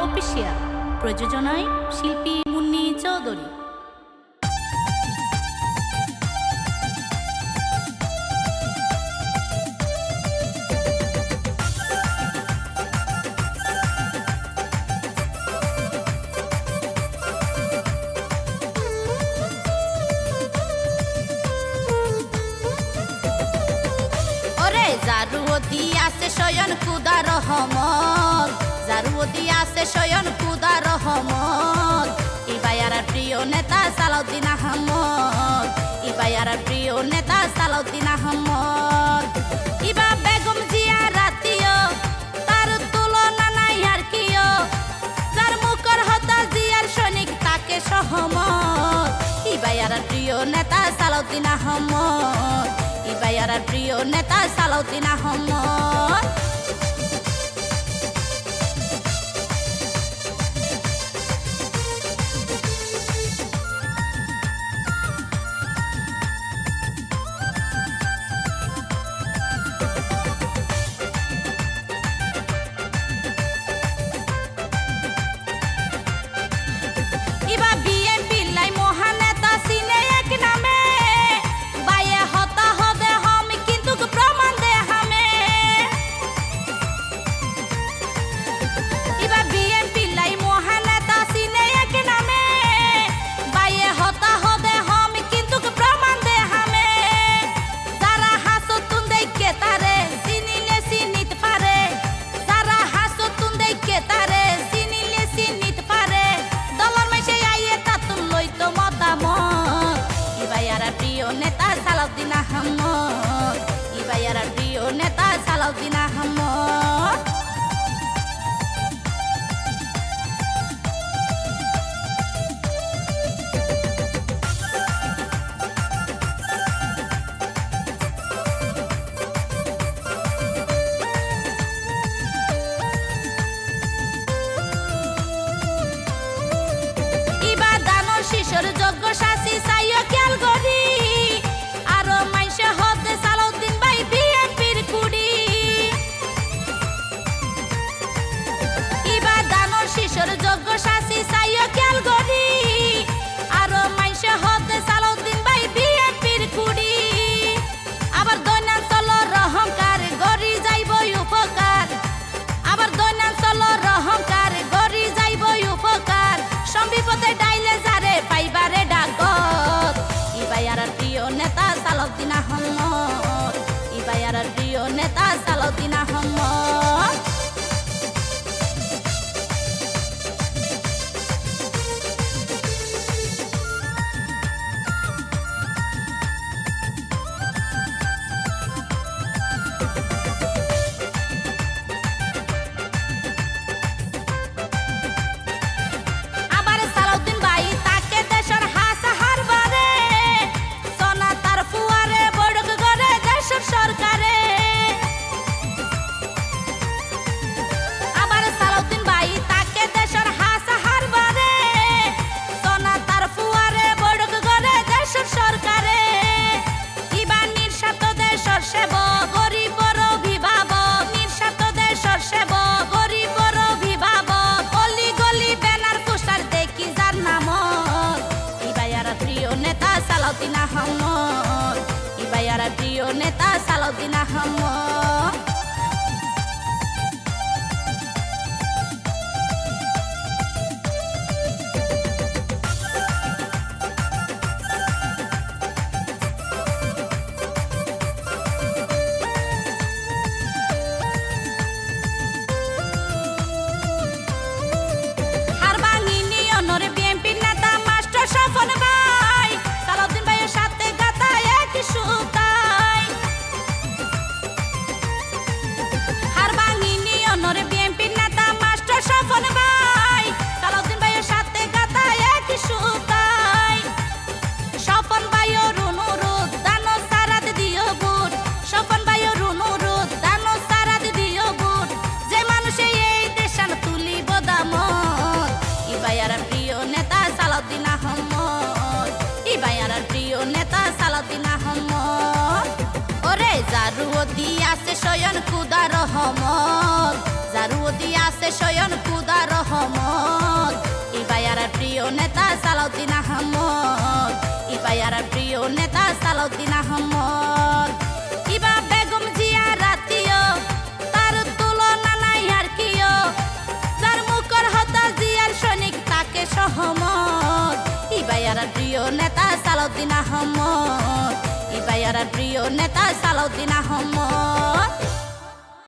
Official. প্রযোজনায় শিল্পী মুন্নি চৌধুরী। জারুদি আছে শয়ন খুদা রহমত, জারুদি আছে শয়ন খুদা রহমত। ইবায়ার প্রিয় নেতা সালাউদ্দিন আহমদ, ইবায়ার প্রিয় নেতা সালাউদ্দিন আহমদ। ইবা বেগম জিয়া রাতিও তার তুলনা নাই আর কিও, যার মুখর হতা জিয়ার সৈনিক তাকে সহমত। ইবায়ার প্রিয় নেতা সালাউদ্দিন আহমদ, ইবায়ার প্রিয় নেতা সালাউদ্দিন আহমদ। ইবা বিএনপি লাই মহানেতা সিনে এক নামে, বাইয়ে হতা হদে হম কিন্তু প্রমাণ দে হামে। ইবা বিএনপি লাই মহানেতা সিনে এক নামে, বাইয়ে হতা হদে হম কিন্তু প্রমাণ দে হামে। যারা হাসতুন দেখে তারে চিনিলে চিনিত পারে, যারা হাসতুন দেখে তারে চিনিলে চিনিত পারে। দলর মেশে আইয়ে তাতুন লইতো মতামত। ইবায়ার প্রিয় নেতা সালাউদ্দিন আহমদ, ইবায়ার প্রিয় নেতা সালাউদ্দিন আহমদ। ইবা দানর শিশর যোগ্য শাসি চাইও খেয়াল করি, আরো মাইসে হতে সালাউদ্দিন ভাই বিএনপির কুড়ি। ইবা দানর শিশর যোগ্য শাসি চাইও খেয়াল করি, আরো মাইসে হতে সালাউদ্দিন ভাই বিএনপির কুড়ি। আবার দৈনাঞ্চলর অহংকার গড়ি যাইব উপকার, আবার দৈনাঞ্চলর অহংকার গড়ি যাইব উপকার। সম্বিপদে ডাইলে যারে পাইবারে ডাকত। ইবায়ার প্রিয় নেতা সালাউদ্দিন আহমদ, ইবায়ার প্রিয় নেতা সালাউদ্দিন আহমদ। আবার সালাউদ্দিন ভাই তাকে দেশের হাসা হারবারে, সোনা তার ফুয়ারে বড়ক করে দেশের সরকারে। আবার সালাউদ্দিন ভাই তাকে দেশের হাসা হারবারে, সোনা তার ফুয়ারে বড়ক করে দেশের সরকারে। ইবা নির্স্বার্থ দেশের সেবক গরিবর অভিভাবক, নির্স্বার্থ দেশের সেবক গরিবর অভিভাবক। গলি গলি ব্যানার পোস্টার দেখি যার নামত। ইবায়ার প্রিয় নেতা সালাউদ্দিন আহমদ, ইবায়ার প্রিয় নেতা সালাউদ্দিন আহমদ। হারবাঙিনী অনর বিএনপির নেতা মাস্টার স্বপন ভাই, সালাউদ্দিন ভাইয়ের সাথে গাথা এক সুতাই। হারবাঙিনী অনর বিএনপির নেতা মাস্টার স্বপন ভাই, সালাউদ্দিন ভাইয়ের সাথে গাথা এক সুতাই। স্বপন ভাইয়ের অনুরোধ দানো সারাদ দিও বুট, স্বপন ভাইয়ের অনুরোধ দানো সারাদ দিও বুট। যে মানুষে এই দেশান তুলিব দামত। ইবায়ার প্রিয় নেতা সালাউদ্দিন আহমদ, ইবায়ার প্রিয় নেতা সালাউদ্দিন আহমদ। ওরে জারুদি আছে শয়ন খুদা রহমত, জারুদি আছে শয়ন খুদা রহমত। নেতা সালাউদ্দিন আহমদ, ইবায়ার প্রিয় নেতা সালাউদ্দিন আহমদ। ইবা বেগম জিয়া রাতিও তার তুলনা নাই আর কিও, যার মুখর হতা জিয়ার সৈনিক তাকে সহমত। ইবায়ার প্রিয় নেতা সালাউদ্দিন আহমদ, ইবায়ার প্রিয় নেতা সালাউদ্দিন আহমদ।